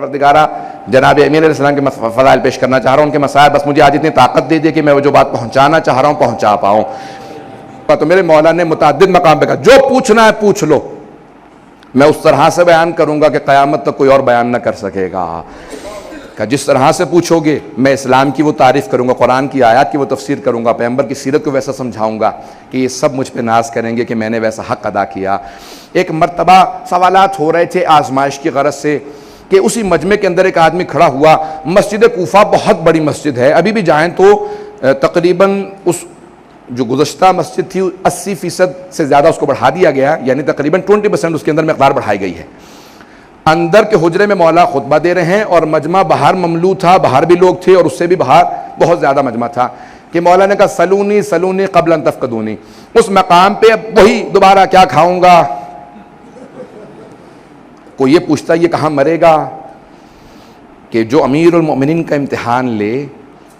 پروردگارہ جناب امیر علیہ السلام کے فضائل پیش کرنا چاہ رہا ہوں، ان کے مسائل، بس مجھے آج اتنی طاقت دے دے کہ میں وہ جو بات پہنچانا چاہ رہا ہوں پہنچا پاؤں۔ تو میرے مولا نے متعدد مقام پہ کہا جو پوچھنا ہے پوچھ لو، میں اس طرح سے بیان کروں گا کہ قیامت تک کوئی اور بیان نہ کر سکے گا۔ کہ جس طرح سے پوچھو گے میں اسلام کی وہ تعریف کروں گا، قرآن کی آیات کی وہ تفسیر کروں گا، پیغمبر کی سیرت کو ویسا سمجھاؤں گا کہ یہ سب مجھ پہ ناز کریں گے کہ میں نے ویسا حق ادا کیا۔ ایک مرتبہ سوالات ہو رہے تھے آزمائش کی غرض سے کہ اسی مجمع کے اندر ایک آدمی کھڑا ہوا۔ مسجد کوفہ بہت بڑی مسجد ہے، ابھی بھی جائیں تو تقریباً اس جو گزشتہ مسجد تھی 80% سے زیادہ اس کو بڑھا دیا گیا، یعنی تقریباً 20% اس کے اندر مقدار بڑھائی گئی ہے۔ اندر کے حجرے میں مولا خطبہ دے رہے ہیں اور مجمع باہر مملو تھا، باہر بھی لوگ تھے اور اس سے بھی باہر بہت زیادہ مجمع تھا کہ مولا نے کہا سلونی سلونی قبل ان تفقدونی۔ اس مقام پہ اب وہی دوبارہ کیا کھاؤں گا، کوئی یہ پوچھتا یہ کہاں مرے گا کہ جو امیر المؤمنین کا امتحان لے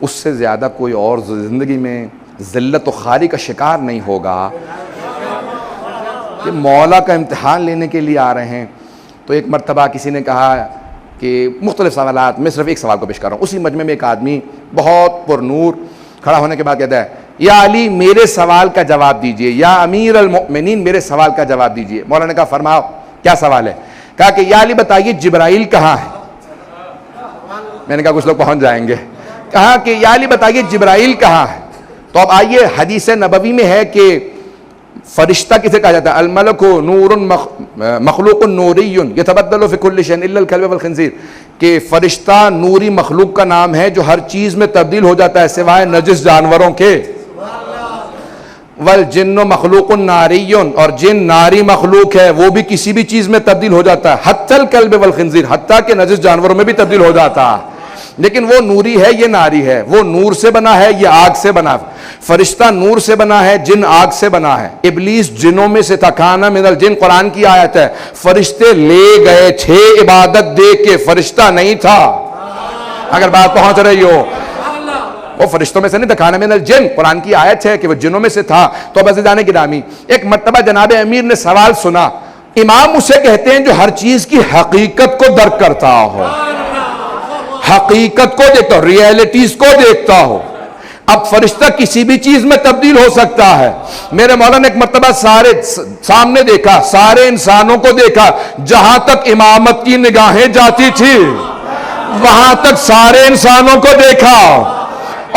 اس سے زیادہ کوئی اور زندگی میں ذلت و خواری کا شکار نہیں ہوگا کہ مولا کا امتحان لینے کے لیے آ رہے ہیں۔ تو ایک مرتبہ کسی نے کہا کہ مختلف سوالات، میں صرف ایک سوال کو پیش کر رہا ہوں۔ اسی مجمع میں ایک آدمی بہت پر نور کھڑا ہونے کے بعد کہتا ہے یا علی میرے سوال کا جواب دیجئے، یا امیر المؤمنین میرے سوال کا جواب دیجئے۔ مولا نے کہا فرماؤ کیا سوال ہے؟ کہا کہ یا علی بتائیے جبرائیل کہاں ہے؟ میں نے کہا کچھ لوگ پہنچ جائیں گے۔ کہا کہ یا علی بتائیے جبرائیل کہاں ہے؟ تو اب آئیے حدیث نبوی میں ہے کہ فرشتہ کسے کہا جاتا ہے؟ الملک نور مخلوق نوری یتبدل فی کل شیء الا الکلب والخنزیر، کہ فرشتہ نوری مخلوق کا نام ہے جو ہر چیز میں تبدیل ہو جاتا ہے سوائے نجس جانوروں کے۔ والجن مخلوق ناری، اور جن ناری مخلوق ہے وہ بھی کسی بھی چیز میں تبدیل ہو جاتا ہے، حتی الکلب والخنزیر، حتیٰ کہ نجس جانوروں میں بھی تبدیل ہو جاتا ہے۔ لیکن وہ نوری ہے یہ ناری ہے، وہ نور سے بنا ہے یہ آگ سے بنا ہے۔ فرشتہ نور سے بنا ہے، جن آگ سے بنا ہے۔ ابلیس جنوں میں سے تھا، کانا من الجن، قرآن کی آیت ہے۔ فرشتے لے گئے تھے عبادت دے کے، فرشتہ نہیں تھا۔ اگر بات پہنچ رہی ہو، وہ فرشتوں میں سے نہیں تھا، کانا من الجن، قرآن کی آیت ہے کہ وہ جنوں میں سے تھا۔ تو عزیزان گرامی، ایک مرتبہ جناب امیر نے سوال سنا۔ امام اسے کہتے ہیں جو ہر چیز کی حقیقت کو درک کرتا ہو، حقیقت کو دیکھتا ہو، ریئلٹیز کو دیکھتا ہو۔ اب فرشتہ کسی بھی چیز میں تبدیل ہو سکتا ہے۔ میرے مولا نے ایک مرتبہ سارے سامنے دیکھا، سارے انسانوں کو دیکھا، جہاں تک امامت کی نگاہیں جاتی تھی وہاں تک سارے انسانوں کو دیکھا،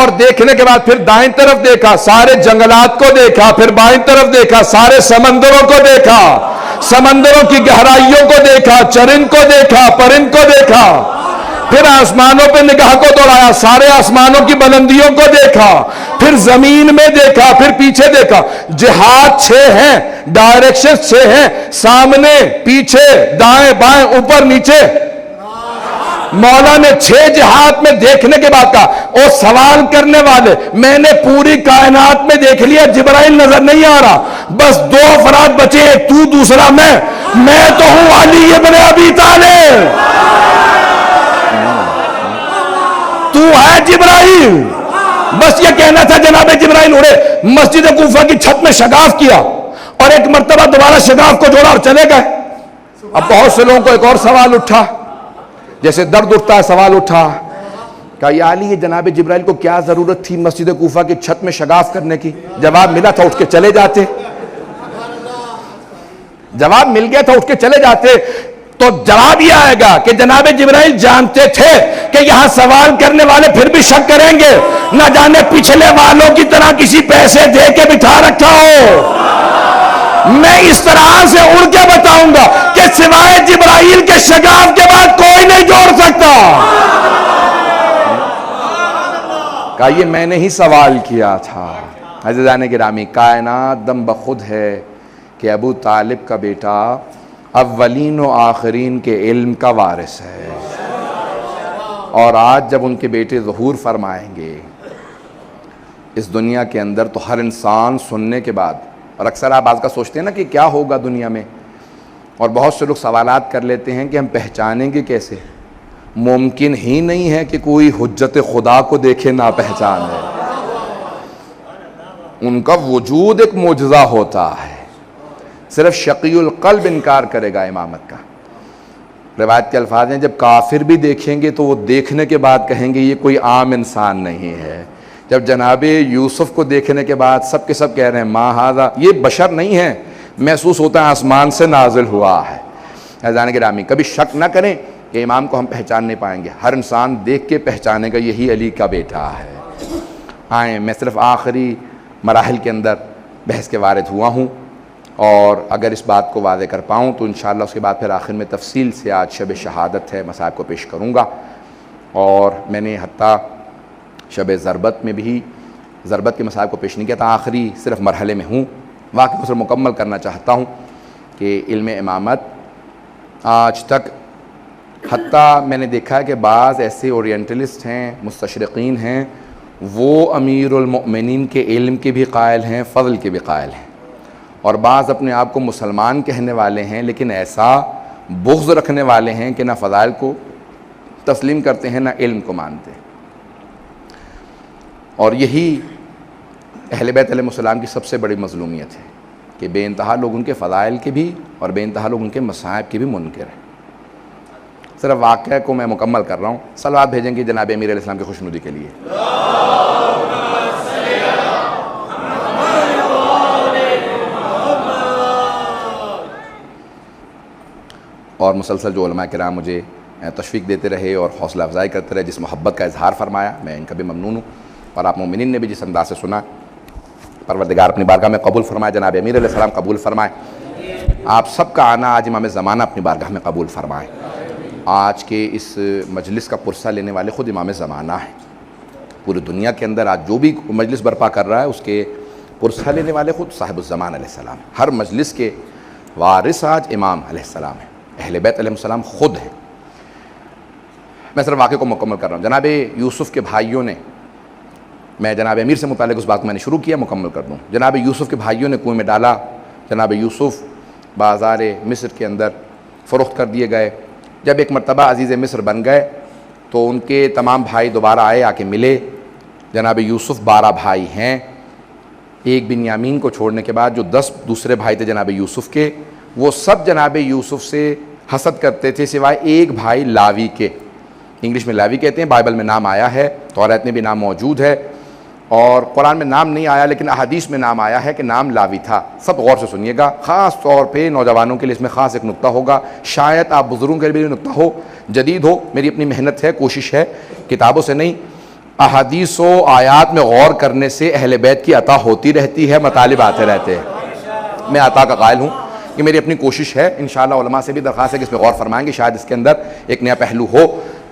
اور دیکھنے کے بعد پھر دائیں طرف دیکھا، سارے جنگلات کو دیکھا، پھر بائیں طرف دیکھا، سارے سمندروں کو دیکھا، سمندروں کی گہرائیوں کو دیکھا، چرند کو دیکھا، پرند کو دیکھا، پھر آسمانوں پہ نگاہ کو دوڑایا، سارے آسمانوں کی بلندیوں کو دیکھا، پھر زمین میں دیکھا، پھر پیچھے دیکھا۔ جہات 6 ہیں، ڈائریکشن 6 ہیں، سامنے، پیچھے، دائیں بائیں، اوپر نیچے۔ مولا نے 6 جہات میں دیکھنے کے بعد کہا او سوال کرنے والے، میں نے پوری کائنات میں دیکھ لیا، جبرائیل نظر نہیں آ رہا، بس 2 افراد بچے، ایک تو دوسرا میں تو ہوں علی ابن ابی طالب، تو ہے جبرائیل۔ بس یہ کہنا تھا جناب جبرائیل اڑے، مسجد کوفہ کی چھت میں شگاف کیا اور ایک مرتبہ دوبارہ شگاف کو جوڑا اور چلے گئے۔ اب بہت سے لوگوں کو ایک اور سوال اٹھا، جیسے درد اٹھتا ہے سوال اٹھا، کہا یا علی یہ جناب جبرائیل کو کیا ضرورت تھی مسجد کوفہ کی چھت میں شگاف کرنے کی؟ جواب ملا تھا اٹھ کے چلے جاتے، جواب مل گیا تھا اٹھ کے چلے جاتے۔ تو جواب یہ آئے گا کہ جناب جبرائیل جانتے تھے کہ یہاں سوال کرنے والے پھر بھی شک کریں گے، نہ جانے پچھلے والوں کی طرح کسی پیسے دے کے بٹھا رکھا ہو۔ میں اس طرح سے اڑ کے بتاؤں گا کہ سوائے جبرائیل کے شگاف کے بعد کوئی نہیں جوڑ سکتا۔ کہا یہ میں نے ہی سوال کیا تھا۔ عزیزان گرامی، کائنات دم بخود ہے کہ ابو طالب کا بیٹا اولین و آخرین کے علم کا وارث ہے، اور آج جب ان کے بیٹے ظہور فرمائیں گے اس دنیا کے اندر تو ہر انسان سننے کے بعد، اور اکثر آپ آج کا سوچتے ہیں نا کہ کیا ہوگا دنیا میں، اور بہت سے لوگ سوالات کر لیتے ہیں کہ ہم پہچانیں گے کیسے؟ ممکن ہی نہیں ہے کہ کوئی حجت خدا کو دیکھے نہ پہچان ہے، ان کا وجود ایک معجزہ ہوتا ہے، صرف شقی القلب انکار کرے گا امامت کا۔ روایت کے الفاظ ہیں، جب کافر بھی دیکھیں گے تو وہ دیکھنے کے بعد کہیں گے یہ کوئی عام انسان نہیں ہے۔ جب جناب یوسف کو دیکھنے کے بعد سب کے سب کہہ رہے ہیں ما ھذا، یہ بشر نہیں ہے، محسوس ہوتا ہے آسمان سے نازل ہوا ہے۔ عزیزان گرامی، کبھی شک نہ کریں کہ امام کو ہم پہچان نہیں پائیں گے، ہر انسان دیکھ کے پہچانے گا یہی علی کا بیٹا ہے۔ آئیں، میں صرف آخری مراحل کے اندر بحث کے وارد ہوا ہوں، اور اگر اس بات کو واضح کر پاؤں تو انشاءاللہ اس کے بعد پھر آخر میں تفصیل سے آج شب شہادت ہے مصائب کو پیش کروں گا، اور میں نے حتیٰ شب ضربت میں بھی ضربت کے مصائب کو پیش نہیں کیا تھا، آخری صرف مرحلے میں ہوں۔ واقعی کو صرف مکمل کرنا چاہتا ہوں کہ علم امامت آج تک حتیٰ میں نے دیکھا ہے کہ بعض ایسے اورینٹلسٹ ہیں، مستشرقین ہیں، وہ امیر المؤمنین کے علم کے بھی قائل ہیں، فضل کے بھی قائل ہیں، اور بعض اپنے آپ کو مسلمان کہنے والے ہیں لیکن ایسا بغض رکھنے والے ہیں کہ نہ فضائل کو تسلیم کرتے ہیں نہ علم کو مانتے ہیں۔ اور یہی اہل بیت علیہ السلام کی سب سے بڑی مظلومیت ہے کہ بے انتہا لوگ ان کے فضائل کے بھی اور بے انتہا لوگ ان کے مصائب کے بھی منکر ہیں۔ صرف واقعہ کو میں مکمل کر رہا ہوں، صلوات بھیجیں گے جناب امیر علیہ السلام کی خوشنودی کے لیے۔ اور مسلسل جو علماء کرام مجھے تشویق دیتے رہے اور حوصلہ افزائی کرتے رہے، جس محبت کا اظہار فرمایا، میں ان کا بھی ممنون ہوں، اور آپ مومنین نے بھی جس انداز سے سنا، پروردگار اپنی بارگاہ میں قبول فرمائے، جناب امیر علیہ السلام قبول فرمائے، آپ سب کا آنا آج امام زمانہ اپنی بارگاہ میں قبول فرمائے۔ آج کے اس مجلس کا پرسہ لینے والے خود امام زمانہ ہیں، پوری دنیا کے اندر آج جو بھی مجلس برپا کر رہا ہے اس کے پرسہ لینے والے خود صاحب الزمان علیہ السلام ہیں۔ ہر مجلس کے وارث آج امام علیہ السلام ہیں، اہل بیت علیہ السلام خود ہیں۔ میں صرف واقعے کو مکمل کر رہا ہوں۔ جناب یوسف کے بھائیوں نے، میں جناب امیر سے متعلق اس بات کو میں نے شروع کیا، مکمل کر دوں۔ جناب یوسف کے بھائیوں نے کنویں میں ڈالا، جناب یوسف بازار مصر کے اندر فروخت کر دیے گئے۔ جب ایک مرتبہ عزیز مصر بن گئے تو ان کے تمام بھائی دوبارہ آئے، آ کے ملے۔ جناب یوسف 12 بھائی ہیں، ایک بنیامین کو چھوڑنے کے بعد جو 10 دوسرے بھائی تھے جناب یوسف کے، وہ سب جناب یوسف سے حسد کرتے تھے سوائے ایک بھائی لاوی کے۔ انگلش میں لاوی کہتے ہیں، بائبل میں نام آیا ہے، توریت میں بھی نام موجود ہے، اور قرآن میں نام نہیں آیا لیکن احادیث میں نام آیا ہے کہ نام لاوی تھا۔ سب غور سے سنیے گا، خاص طور پہ نوجوانوں کے لیے اس میں خاص ایک نقطہ ہوگا، شاید آپ بزرگوں کے لیے بھی نقطہ ہو، جدید ہو، میری اپنی محنت ہے، کوشش ہے، کتابوں سے نہیں، احادیث و آیات میں غور کرنے سے اہل بیت کی عطا ہوتی رہتی ہے، مطالب آتے رہتے ہیں۔ میں عطا کا قائل ہوں، یہ میری اپنی کوشش ہے، انشاءاللہ علماء سے بھی درخواست ہے کہ اس میں غور فرمائیں گے، شاید اس کے اندر ایک نیا پہلو ہو۔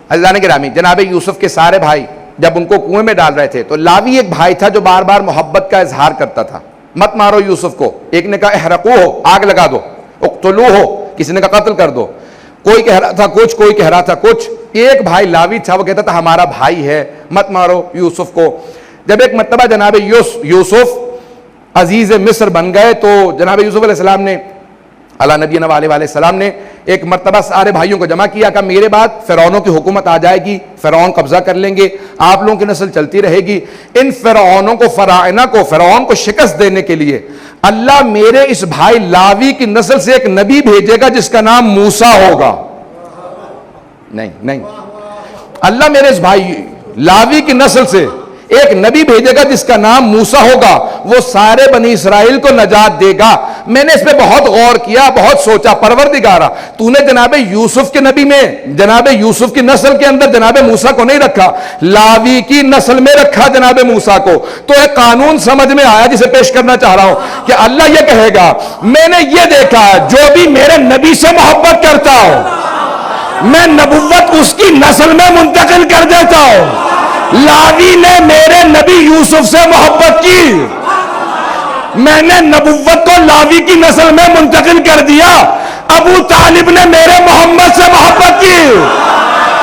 عزیزان گرامی، جناب یوسف کے سارے بھائی جب ان کو کنویں میں ڈال رہے تھے تو لاوی ایک بھائی تھا جو بار بار محبت کا اظہار کرتا تھا، مت مارو یوسف کو، ایک نے کہا احرقو ہو، آگ لگا دو، اقتلو ہو، کسی نے کہا قتل کر دو، کوئی کہہ رہا تھا کچھ، کوئی کہہ رہا تھا کچھ۔ ایک بھائی لاوی تھا، وہ کہتا تھا ہمارا بھائی ہے، مت مارو یوسف کو۔ جب ایک مرتبہ جناب یوسف عزیز مصر بن گئے تو جناب یوسف علیہ السلام نے، علی نبینا علیہ السلام نے ایک مرتبہ سارے بھائیوں کو جمع کیا کہ میرے بعد فرعونوں کی حکومت آ جائے گی، فرعون قبضہ کر لیں گے، آپ لوگوں کی نسل چلتی رہے گی، ان فرعونوں کو، فراعنہ کو، فرعون کو شکست دینے کے لیے اللہ میرے اس بھائی لاوی کی نسل سے ایک نبی بھیجے گا جس کا نام موسیٰ ہوگا۔ نہیں، اللہ میرے اس بھائی لاوی کی نسل سے ایک نبی بھیجے گا جس کا نام موسیٰ ہوگا، وہ سارے بنی اسرائیل کو نجات دے گا۔ میں نے اس پہ بہت غور کیا، بہت سوچا، پروردگارا تو نے جناب یوسف کے نبی میں، جناب یوسف کی نسل کے اندر جناب موسیٰ کو نہیں رکھا، لاوی کی نسل میں رکھا جناب موسیٰ کو۔ تو ایک قانون سمجھ میں آیا جسے پیش کرنا چاہ رہا ہوں کہ اللہ یہ کہے گا میں نے یہ دیکھا ہے جو بھی میرے نبی سے محبت کرتا ہو میں نبوت اس کی نسل میں منتقل کر دیتا ہوں۔ لاوی نے میرے نبی یوسف سے محبت کی، میں نے نبوت کو لاوی کی نسل میں منتقل کر دیا۔ ابو طالب نے میرے محمد سے محبت کی،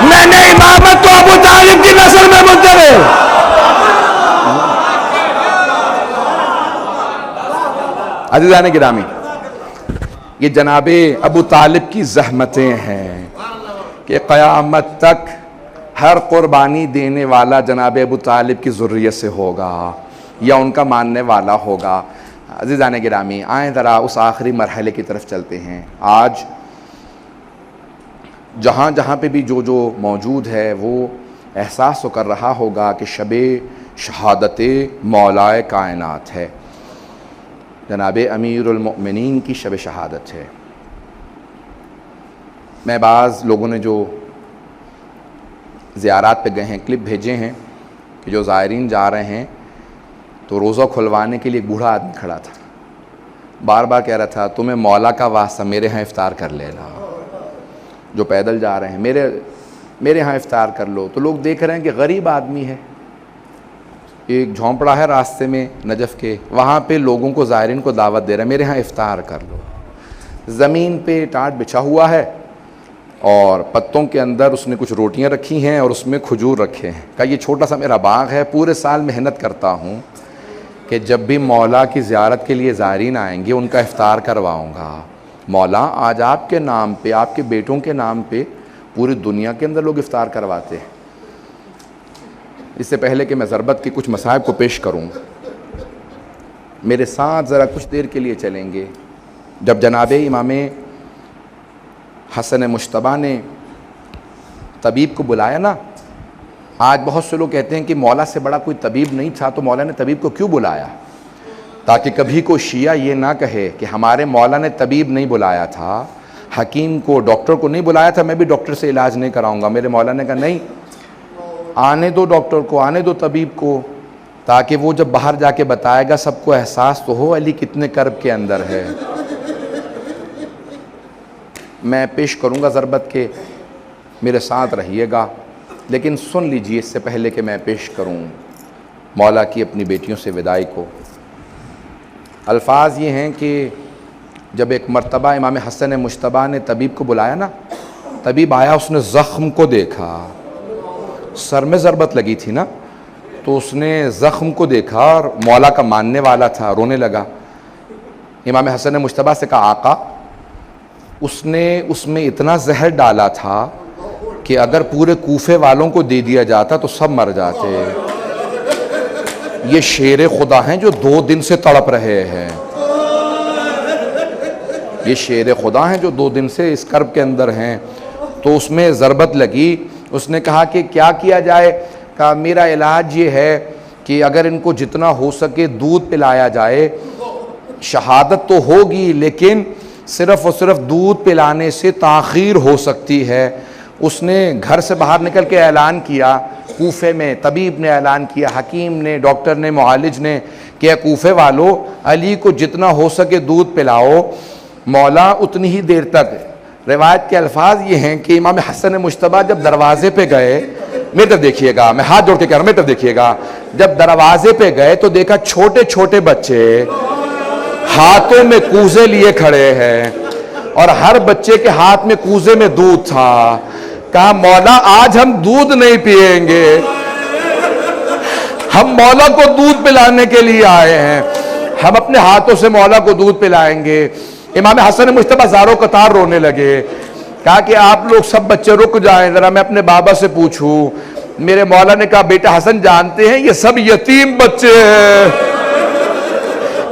میں نے امامت کو ابو طالب کی نسل میں منتقل۔ عزیزان گرامی، یہ جناب ابو طالب کی زحمتیں ہیں کہ قیامت تک ہر قربانی دینے والا جناب ابو طالب کی ذریت سے ہوگا یا ان کا ماننے والا ہوگا۔ عزیزان گرامی، آئیں ذرا اس آخری مرحلے کی طرف چلتے ہیں۔ آج جہاں جہاں پہ بھی جو موجود ہے وہ احساس تو کر رہا ہوگا کہ شب شہادت مولائے کائنات ہے، جناب امیر المؤمنین کی شب شہادت ہے۔ میں بعض لوگوں نے جو زیارات پہ گئے ہیں کلپ بھیجے ہیں کہ جو زائرین جا رہے ہیں تو روزہ کھلوانے کے لیے ایک بوڑھا آدمی کھڑا تھا، بار بار کہہ رہا تھا تمہیں مولا کا واسطہ میرے ہاں افطار کر لینا، جو پیدل جا رہے ہیں میرے ہاں افطار کر لو۔ تو لوگ دیکھ رہے ہیں کہ غریب آدمی ہے، ایک جھونپڑا ہے راستے میں نجف کے، وہاں پہ لوگوں کو زائرین کو دعوت دے رہا ہے میرے ہاں افطار کر لو۔ زمین پہ ٹاٹ بچھا ہوا ہے اور پتوں کے اندر اس نے کچھ روٹیاں رکھی ہیں اور اس میں کھجور رکھے ہیں۔ کہا یہ چھوٹا سا میرا باغ ہے، پورے سال محنت کرتا ہوں کہ جب بھی مولا کی زیارت کے لیے زائرین آئیں گے ان کا افطار کرواؤں گا۔ مولا آج آپ کے نام پہ، آپ کے بیٹوں کے نام پہ پوری دنیا کے اندر لوگ افطار کرواتے ہیں۔ اس سے پہلے کہ میں ضربت کے کچھ مصائب کو پیش کروں، میرے ساتھ ذرا کچھ دیر کے لیے چلیں گے۔ جب جناب امام حسن مجتبیٰ نے طبیب کو بلایا نا، آج بہت سے لوگ کہتے ہیں کہ مولا سے بڑا کوئی طبیب نہیں تھا تو مولا نے طبیب کو کیوں بلایا، تاکہ کبھی کوئی شیعہ یہ نہ کہے کہ ہمارے مولا نے طبیب نہیں بلایا تھا، حکیم کو، ڈاکٹر کو نہیں بلایا تھا، میں بھی ڈاکٹر سے علاج نہیں کراؤں گا۔ میرے مولا نے کہا نہیں، آنے دو ڈاکٹر کو، آنے دو طبیب کو، تاکہ وہ جب باہر جا کے بتائے گا سب کو احساس تو ہو علی کتنے کرب کے اندر ہے۔ میں پیش کروں گا ضربت کے، میرے ساتھ رہیے گا، لیکن سن لیجئے اس سے پہلے کہ میں پیش کروں مولا کی اپنی بیٹیوں سے وداعی کو۔ الفاظ یہ ہیں کہ جب ایک مرتبہ امام حسن مجتبیٰ نے طبیب کو بلایا نا، طبیب آیا، اس نے زخم کو دیکھا، سر میں ضربت لگی تھی نا، تو اس نے زخم کو دیکھا اور مولا کا ماننے والا تھا، رونے لگا۔ امام حسن مجتبیٰ سے کہا آقا، اس نے اس میں اتنا زہر ڈالا تھا کہ اگر پورے کوفے والوں کو دے دیا جاتا تو سب مر جاتے۔ یہ شیر خدا ہیں جو 2 دن سے تڑپ رہے ہیں، یہ شیر خدا ہیں جو 2 دن سے اس کرب کے اندر ہیں۔ تو اس میں ضربت لگی، اس نے کہا کہ کیا کیا جائے؟ کہا میرا علاج یہ ہے کہ اگر ان کو جتنا ہو سکے دودھ پلایا جائے، شہادت تو ہوگی لیکن صرف اور صرف دودھ پلانے سے تاخیر ہو سکتی ہے۔ اس نے گھر سے باہر نکل کے اعلان کیا، کوفے میں طبیب نے اعلان کیا، حکیم نے، ڈاکٹر نے، معالج نے، کہ کوفے والو علی کو جتنا ہو سکے دودھ پلاؤ۔ مولا اتنی ہی دیر تک، روایت کے الفاظ یہ ہیں کہ امام حسن مجتبیٰ جب دروازے پہ گئے، میرے طرف دیکھیے گا، میں ہاتھ جوڑ کے کہہ رہا ہوں، میرے طرف دیکھیے گا، جب دروازے پہ گئے تو دیکھا چھوٹے چھوٹے بچے ہاتھوں میں کوزے لیے کھڑے ہیں اور ہر بچے کے ہاتھ میں کوزے میں دودھ تھا۔ کہا مولا آج ہم دودھ نہیں پیئیں گے، ہم مولا کو دودھ پلانے کے لیے آئے ہیں، ہم اپنے ہاتھوں سے مولا کو دودھ پلائیں گے۔ امام حسن مجتبیٰ زاروں قطار رونے لگے۔ کہا کہ آپ لوگ سب بچے رک جائیں، ذرا میں اپنے بابا سے پوچھوں۔ میرے مولا نے کہا بیٹا حسن جانتے ہیں یہ سب یتیم بچے ہیں،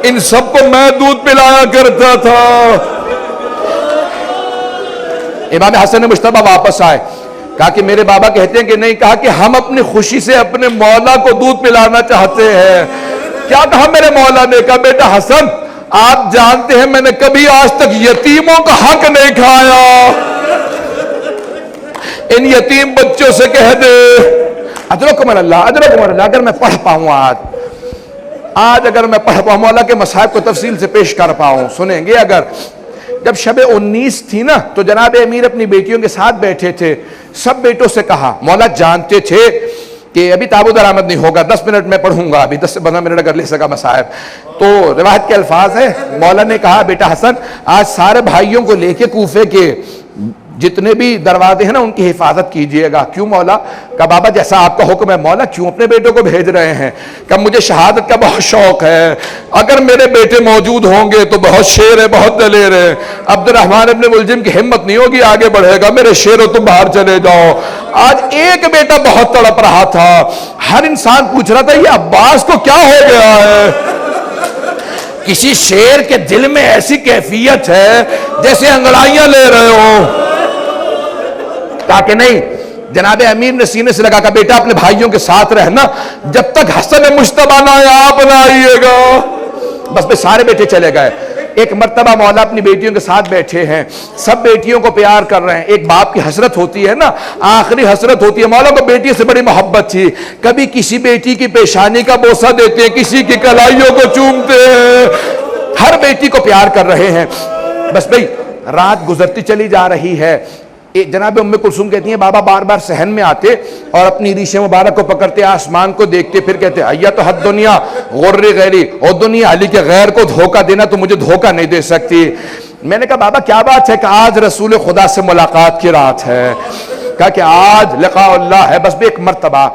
ان سب کو میں دودھ پلایا کرتا تھا۔ امام حسن مجتبیٰ واپس آئے، کہا کہ میرے بابا کہتے ہیں کہ نہیں، کہا کہ ہم اپنی خوشی سے اپنے مولا کو دودھ پلانا چاہتے ہیں۔ کیا کہا میرے مولا نے؟ کہا بیٹا حسن آپ جانتے ہیں میں نے کبھی آج تک یتیموں کا حق نہیں کھایا، ان یتیم بچوں سے کہہ دے اجرکم اللہ، اجرکم اللہ۔ اگر میں پڑھ پاؤں آج اگر میں پڑھ پاؤں، مولا کے مصائب کو تفصیل سے پیش کر پاؤں، سنیں گے۔ اگر جب شب 19 تھی نا تو جناب امیر اپنی بیٹیوں کے ساتھ بیٹھے تھے، سب بیٹوں سے کہا، مولا جانتے تھے کہ ابھی تابو درآمد نہیں ہوگا، 10 منٹ میں پڑھوں گا، ابھی 10 سے 15 منٹ اگر لے سکا مصائب۔ تو روایت کے الفاظ ہیں، مولا نے کہا بیٹا حسن آج سارے بھائیوں کو لے کے کوفے کے جتنے بھی دروازے ہیں نا ان کی حفاظت کیجئے گا۔ کیوں مولا؟ کہا بابا جیسا آپ کا حکم ہے۔ مولا کیوں اپنے بیٹوں کو بھیج رہے ہیں؟ کہ مجھے شہادت کا بہت شوق ہے، اگر میرے بیٹے موجود ہوں گے تو بہت شیر ہے، بہت دلیر ہے، عبد الرحمن ابن ملجم کی ہمت نہیں ہوگی آگے بڑھے گا، میرے شیرو تم باہر چلے جاؤ۔ آج ایک بیٹا بہت تڑپ رہا تھا، ہر انسان پوچھ رہا تھا یہ عباس کو کیا ہو گیا ہے؟ کسی شیر کے دل میں ایسی کیفیت ہے جیسے انگڑائیاں لے رہے ہو۔ کہا کہ نہیں. جناب امیر نے سینے سے لگا کہ بیٹا اپنے بھائیوں کے ساتھ رہنا، جب تک حسن مجتبیٰ نہ آئے آپ نہ آئیے گا. بس پہ سارے بیٹے چلے گئے. ایک مرتبہ مولا اپنی بیٹیوں کے ساتھ بیٹھے ہیں، سب بیٹیوں کو پیار کر رہے ہیں. ایک باپ کی حسرت ہوتی ہے نا، آخری حسرت ہوتی ہے. مولا کو بیٹی سے بڑی محبت تھی، کبھی کسی بیٹی کی پیشانی کا بوسہ دیتے ہیں، کسی کی کلائیوں کو چومتے ہیں، ہر بیٹی کو پیار کر رہے ہیں. بس بھئی رات گزرتی چلی جا رہی ہے. جناب ام کلثوم کہتی ہیں بابا بار بار صحن میں آتے اور اپنی ریش مبارک کو پکڑتے، آسمان کو دیکھتے، پھر کہتے ایا تو حد دنیا غر غیری، اور دنیا علی کے غیر کو دھوکہ دینا تو مجھے دھوکہ نہیں دے سکتی. میں نے کہا بابا کیا بات ہے؟ کہ آج رسول خدا سے ملاقات کی رات ہے. کہا کہ آج لقاء اللہ ہے. بس بھی ایک مرتبہ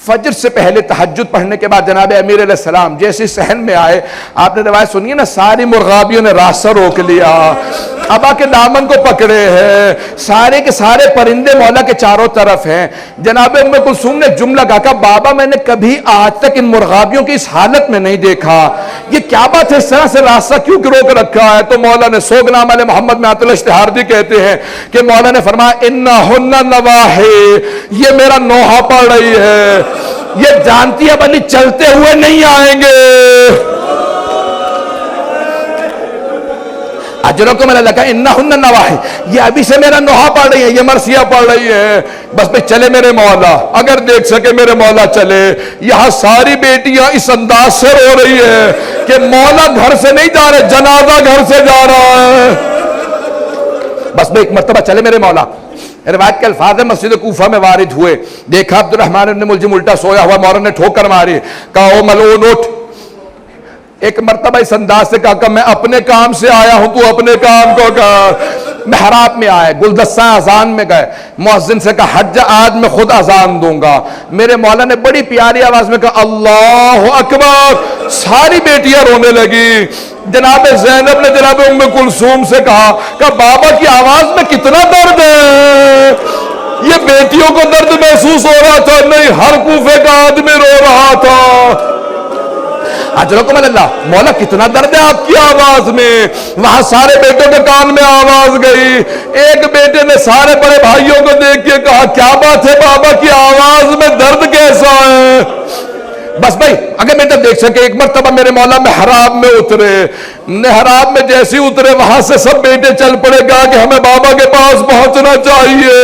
فجر سے پہلے تہجد پڑھنے کے بعد جناب امیر علیہ السلام جیسے صحن میں آئے، آپ نے روایت سنی ہے نا، ساری مرغابیوں نے راستہ روک لیا، ابا کے دامن کو پکڑے ہیں، سارے کے سارے پرندے مولا کے چاروں طرف ہیں. جناب ام کلثوم نے جملہ کہا بابا میں نے کبھی آج تک ان مرغابیوں کی اس حالت میں نہیں دیکھا، یہ کیا بات ہے، اس طرح سے راستہ کیوں روک رکھا ہے؟ تو مولا نے سوگنامہ علیہ محمد میں عطل اشتہاردی کہتے ہیں کہ مولا نے فرمایا انہن نواحی، یہ میرا نوحہ پڑھ رہی ہے، یہ جانتی ہے بلی چلتے ہوئے نہیں آئیں گے. اجرکم علی اللہ، انہن نواحی، یہ ابھی سے میرا نوحہ پڑھ رہی ہے، یہ مرثیہ پڑھ رہی ہے. بس پہ چلے میرے مولا، اگر دیکھ سکے میرے مولا چلے. یہاں ساری بیٹیاں اس انداز سے رو رہی ہے کہ مولا گھر سے نہیں جا رہے، جنازہ گھر سے جا رہا ہے. بس میں ایک مرتبہ چلے میرے مولا. روایت کے الفاظ مسجد کوفہ میں وارد ہوئے، دیکھا عبد الرحمن بن ملجم الٹا سویا ہوا، مولا نے ٹھوکر ماری، کہا او ملعون اٹھ. ایک مرتبہ اس انداز سے کہا کہ میں اپنے کام سے آیا ہوں، تو اپنے کام کو کر. محراب میں آئے، گلدستہ اذان میں گئے، مؤذن سے کہا حج آج میں خود اذان دوں گا. میرے مولا نے بڑی پیاری آواز میں کہا اللہ اکبر. ساری بیٹیاں رونے لگی. جناب زینب نے جناب ام کلثوم سے کہا کہ بابا کی آواز میں کتنا درد ہے. یہ بیٹیوں کو درد محسوس ہو رہا تھا؟ نہیں، ہر کوفے کا آدمی رو رہا تھا. اجرکم اللہ، مولا کتنا درد ہے آپ کی آواز میں. وہاں سارے بیٹوں کے کان میں آواز گئی. ایک بیٹے نے سارے بڑے بھائیوں کو دیکھ کے کہا کیا بات ہے بابا کی آواز میں درد کیسا ہے؟ بس بھائی اگر بیٹا دیکھ سکے، ایک مرتبہ میرے مولا محراب میں اترے. محراب میں جیسے اترے وہاں سے سب بیٹے چل پڑے، کہا کہ ہمیں بابا کے پاس پہنچنا چاہیے.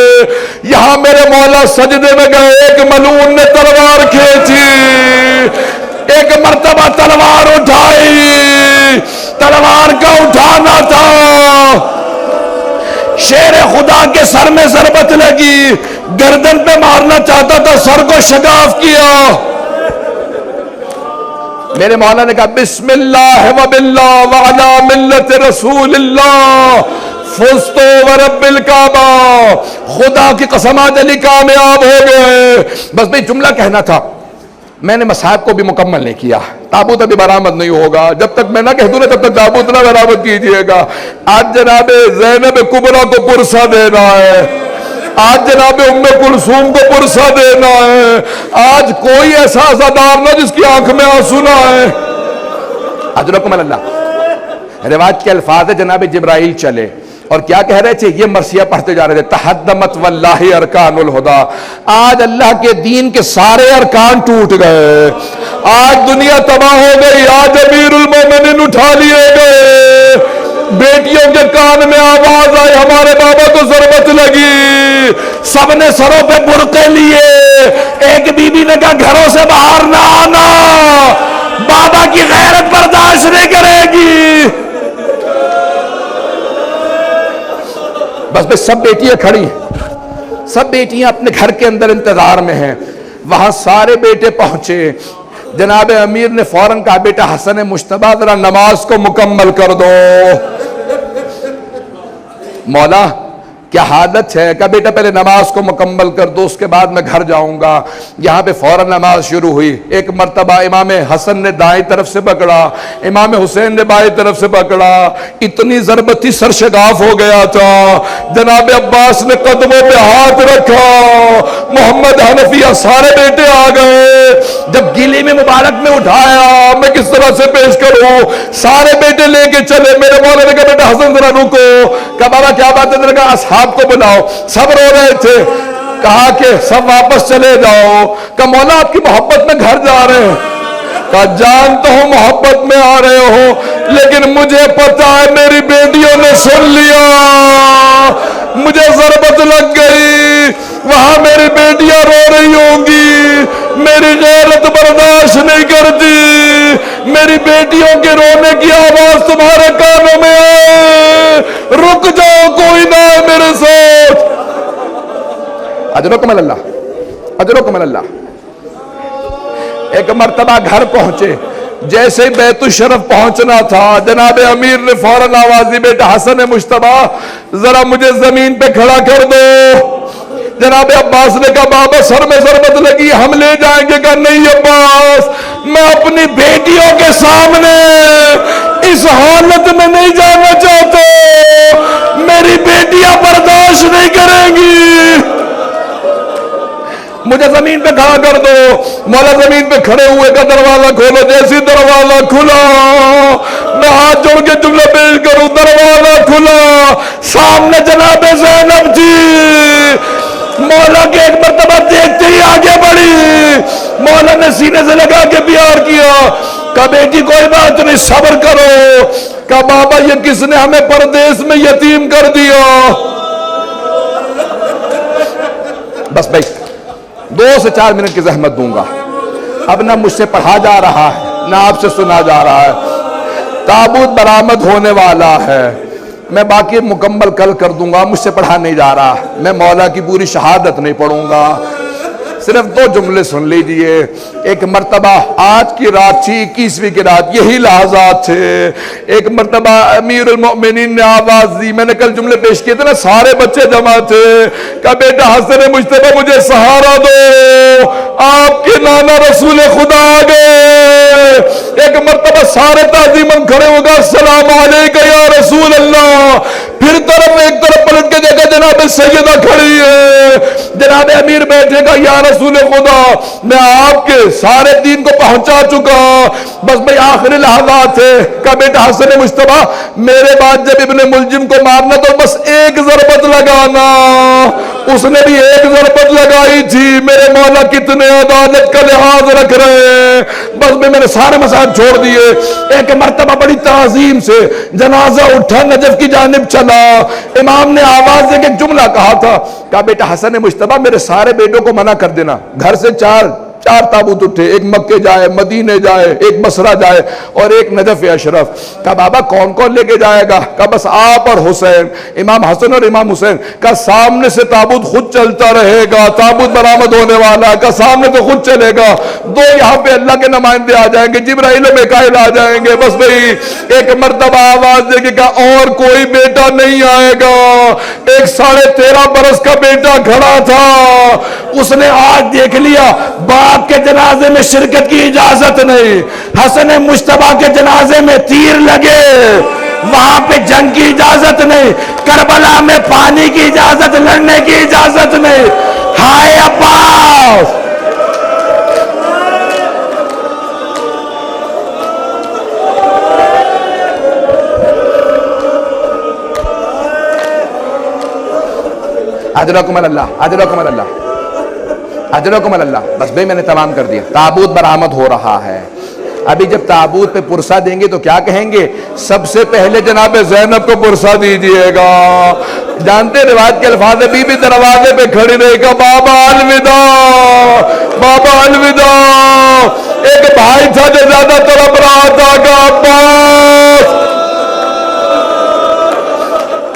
یہاں میرے مولا سجدے میں گئے، ایک ملعون نے تلوار کھینچی، ایک مرتبہ تلوار اٹھائی. تلوار کا اٹھانا تھا، شیر خدا کے سر میں ضربت لگی، گردن پہ مارنا چاہتا تھا، سر کو شگاف کیا. میرے مولا نے کہا بسم اللہ و باللہ وعلا ملت رسول اللہ فزت ورب الکعبہ، خدا کی قسم آج علی کامیاب ہو گئے. بس بھئی جملہ کہنا تھا. میں نے مصاحب کو بھی مکمل نہیں کیا، تابوت ابھی برآمد نہیں ہوگا، جب تک میں نہ کہہ دوں نا تب تک تابوت نہ برآمد کیجئے گا. آج جناب زینب کبریٰ کو پرسہ دینا ہے، آج جناب ام کلثوم کو پرسہ دینا ہے. آج کوئی ایسا عزادار نہ جس کی آنکھ میں آنسو نہ آئے. اجرکم اللہ. روایت کے الفاظ ہے جناب جبرائیل چلے اور کیا کہہ رہے تھے؟ یہ مرثیہ پڑھتے جا رہے تھے تحدمت واللہ ارکان الہدا. آج اللہ کے دین کے سارے ارکان ٹوٹ گئے، آج دنیا تباہ ہو گئی، آج امیر المومنین اٹھا لیے گئے. بیٹیوں کے کان میں آواز آئی، ہمارے بابا کو ضربت لگی، سب نے سروں پہ برقعے لیے. ایک بی بی نے کہا گھروں سے باہر نہ آنا، بابا کی غیرت برداشت نہیں کرے گی. بس سب بیٹیاں کھڑی ہیں، سب بیٹیاں اپنے گھر کے اندر انتظار میں ہیں. وہاں سارے بیٹے پہنچے. جناب امیر نے فوراً کہا بیٹا حسن مجتبیٰ ذرا نماز کو مکمل کر دو. مولا کیا حالت ہے؟ کہا بیٹا پہلے نماز کو مکمل کر دو، اس کے بعد میں گھر جاؤں گا. یہاں پہ فوراً نماز شروع ہوئی. ایک مرتبہ امام حسن نے دائیں طرف سے پکڑا، امام حسین نے بائیں طرف سے پکڑا. اتنی ضربت تھی سر شگاف ہو گیا تھا. جناب عباس نے قدموں پہ ہاتھ رکھا، محمد حنفیہ سارے بیٹے آ گئے. جب گلی میں مبارک میں اٹھایا، میں کس طرح سے پیش کروں؟ سارے بیٹے لے کے چلے. میرے مولا نے کہا بیٹا حسن ذرا رکو. کہا بابا کیا بات ہے؟ نے کہا اصحاب کو بلاؤ. سب رو رہے تھے. کہا کہ سب واپس چلے جاؤ. کہ مولا آپ کی محبت میں گھر جا رہے ہیں. کہا جانتا ہوں محبت میں آ رہے ہو لیکن مجھے پتا ہے میری بیٹیوں نے سن لیا, مجھے ضربت لگ گئی, وہاں میری بیٹیاں رو رہی ہوں گی, میری غیرت برداشت نہیں کرتی, میری بیٹیوں کے رونے کی آواز تمہارے کانوں میں آئے, رک جاؤ کوئی نہ ہے میرے ساتھ. اجرکم اللہ, اجرکم اللہ. ایک مرتبہ گھر پہنچے, جیسے بیت الشرف پہنچنا تھا جناب امیر نے فوراً آواز دی, بیٹا حسن مجتبی ذرا مجھے زمین پہ کھڑا کر دو. جناب عباس نے کہا بابا سر میں ضربت لگی ہم لے جائیں گے. کہا نہیں عباس, میں اپنی بیٹیوں کے سامنے اس حالت میں نہیں جانا چاہتا, میری بیٹیاں برداشت نہیں کریں گی, مجھے زمین پہ کھڑا کر دو. مولا زمین پہ کھڑے ہوئے کا دروازہ کھولو. جیسی دروازہ کھلا میں ہاتھ جوڑ کے جملہ پیش کروں, دروازہ کھلا سامنے جناب زینب جی مولا کے ایک مرتبہ دیکھتے ہی آگے بڑھی. مولا نے سینے سے لگا کے پیار کیا. کہا بیٹی کوئی بات نہیں صبر کرو. کہا بابا یہ کس نے ہمیں پردیس میں یتیم کر دیا. بس بھائی 2 سے 4 منٹ کی زحمت دوں گا. اب نہ مجھ سے پڑھا جا رہا ہے نہ آپ سے سنا جا رہا ہے. تابوت برآمد ہونے والا ہے, میں باقی مکمل کل کر دوں گا, مجھ سے پڑھا نہیں جا رہا, میں مولا کی پوری شہادت نہیں پڑھوں گا, صرف 2 جملے سن لیجئے. ایک مرتبہ آج کی رات تھی 21ویں کی رات, یہی لحظات تھے. ایک مرتبہ امیر المؤمنین نے آواز دی, میں نے کل جملے پیش کیے تھے نا, سارے بچے جمع تھے. کہا بیٹا حسن مجتبی مجھے سہارا دو, آپ کے نانا رسول خدا آ گئے. ایک مرتبہ سارے تعظیماً کھڑے ہو گئے, السلام علیکم یا رسول اللہ. پھر ایک طرف پلٹ کے دیکھا جناب سیدہ کھڑی ہے, جناب امیر بیٹھے گا, یا رسول خدا میں آپ کے سارے دین کو پہنچا چکا, بس بھئی آخری لحظات ہے. کہا بیٹا حسن مجتبی میرے بعد جب ابن ملجم کو مارنا تو بس ایک ضربت لگانا. اس نے بھی ایک ضربت لگائی تھی. میرے مولا کتنے عدالت کا لحاظ رکھ رہے ہیں, بس میں نے سارے مسائل چھوڑ دیے. ایک مرتبہ بڑی تعظیم سے جنازہ اٹھا, نجف کی جانب چلا. امام نے آواز دے کے ایک جملہ کہا تھا, کہا بیٹا حسن مجتبی میرے سارے بیٹوں کو منع کر دینا, گھر سے 4 تابوت اٹھے, ایک مکے جائے, مدینے جائے, ایک بصرہ جائے اور ایک نجف اشرف. کہا بابا کون کون لے کے جائے گا؟ کہا بس آپ اور حسین, امام حسن اور امام حسین. کہا سامنے سے تابوت خود چلتا رہے گا, تابوت برآمد ہونے والا. کہا سامنے تو خود چلے گا, 2 یہاں پہ اللہ کے نمائندے آ جائیں گے, جبرائیل و میکائیل آ جائیں گے. بس بھئی ایک مرتبہ آواز دے کے کہا اور کوئی بیٹا نہیں آئے گا. ایک 13.5 برس کا بیٹا کھڑا تھا, اس نے آج دیکھ لیا باپ کے جنازے میں شرکت کی اجازت نہیں, حسن مجتبی کے جنازے میں تیر لگے, وہاں پہ جنگ کی اجازت نہیں, کربلا میں پانی کی اجازت, لڑنے کی اجازت نہیں. ہائے عباس, اجرکم اللہ, اجرکم اللہ, اجرکم اللہ. بس بھئی میں نے تمام کر دیا. تابوت برآمد ہو رہا ہے. ابھی جب تابوت پہ پرسہ دیں گے تو کیا کہیں گے؟ سب سے پہلے جناب زینب کو پرسہ دیجئے گا. جانتے روایت کے الفاظ, بی بی دروازے پہ کھڑی رہے گا, بابا الوداع, بابا الوداع. ایک بھائی تھا جو زیادہ تڑپ رہا تھا, کہ عباس.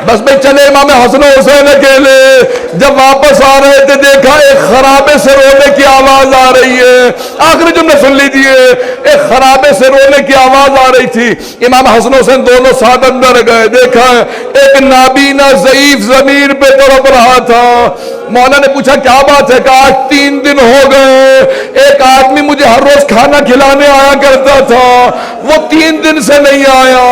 بس بھئی چلے امام حسن و حسین اکیلے. جب واپس آ رہے تھے دیکھا ایک خرابے سے رونے کی آواز آ رہی ہے. آخری جملے سن لیجئے, ایک خرابے سے رونے کی آواز آ رہی تھی. امام حسن و حسین دونوں ساتھ اندر گئے, دیکھا ایک نابینا ضعیف زمین پہ تڑپ رہا تھا. مولا نے پوچھا کیا بات ہے؟ کہا 3 دن ہو گئے, ایک آدمی مجھے ہر روز کھانا کھلانے آیا کرتا تھا, وہ 3 دن سے نہیں آیا.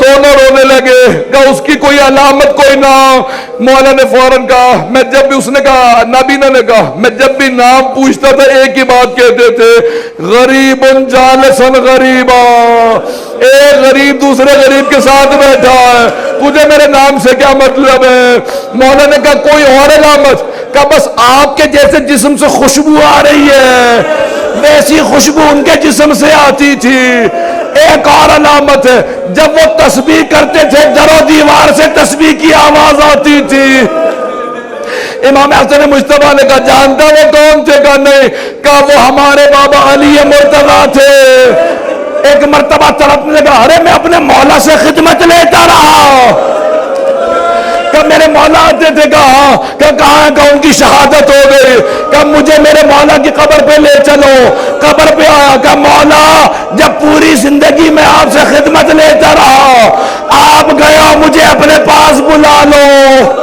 دونوں رونے لگے. کہا اس کی کوئی علامت, کوئی نام؟ مولا نے فوراً کہا, میں جب بھی, اس نے کہا, نابینا نے کہا, میں جب بھی نام پوچھتا تھا ایک ہی بات کہتے تھے, غریب جالسن غریبا. ایک غریب دوسرے غریب کے ساتھ بیٹھا ہے, تجھے میرے نام سے کیا مطلب ہے؟ مولا نے کہا کوئی اور علامت؟ کہ بس آپ کے جیسے جسم سے خوشبو آ رہی ہے ویسی خوشبو ان کے جسم سے آتی تھی۔ ایک اور علامت ہے، جب وہ تسبیح کرتے تھے در و دیوار سے تسبیح کی آواز آتی تھی۔ امام حسن مجتبیٰ نے کہا جانتا وہ کون تھے؟ کہا نہیں۔ کہا وہ ہمارے بابا علی مرتضیٰ تھے۔ ایک مرتبہ تڑپنے لگا، ارے میں اپنے مولا سے خدمت لیتا رہا، کہ میرے مولا آتے تھے، کہا کہ کہاں ہے؟ کہ ان کی شہادت ہو گئی۔ کہ مجھے میرے مولا کی قبر پہ لے چلو۔ قبر پہ آیا، کہ مولا جب پوری زندگی میں آپ سے خدمت لیتا رہا، آپ گیا مجھے اپنے پاس بلا لو۔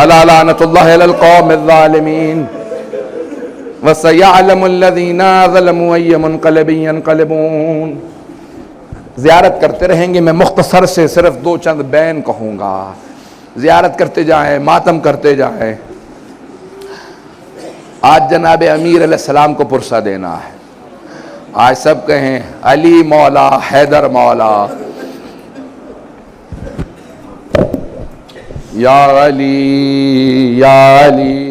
الا لعنت اللہ علی القوم الظالمین وسیعلم الذین ظلموا ای منقلب ینقلبون۔ زیارت کرتے رہیں گے، میں مختصر سے صرف 2 چند بین کہوں گا، زیارت کرتے جائیں، ماتم کرتے جائیں۔ آج جناب امیر علیہ السلام کو پرسہ دینا ہے، آج سب کہیں علی مولا، حیدر مولا، یا علی یا علی۔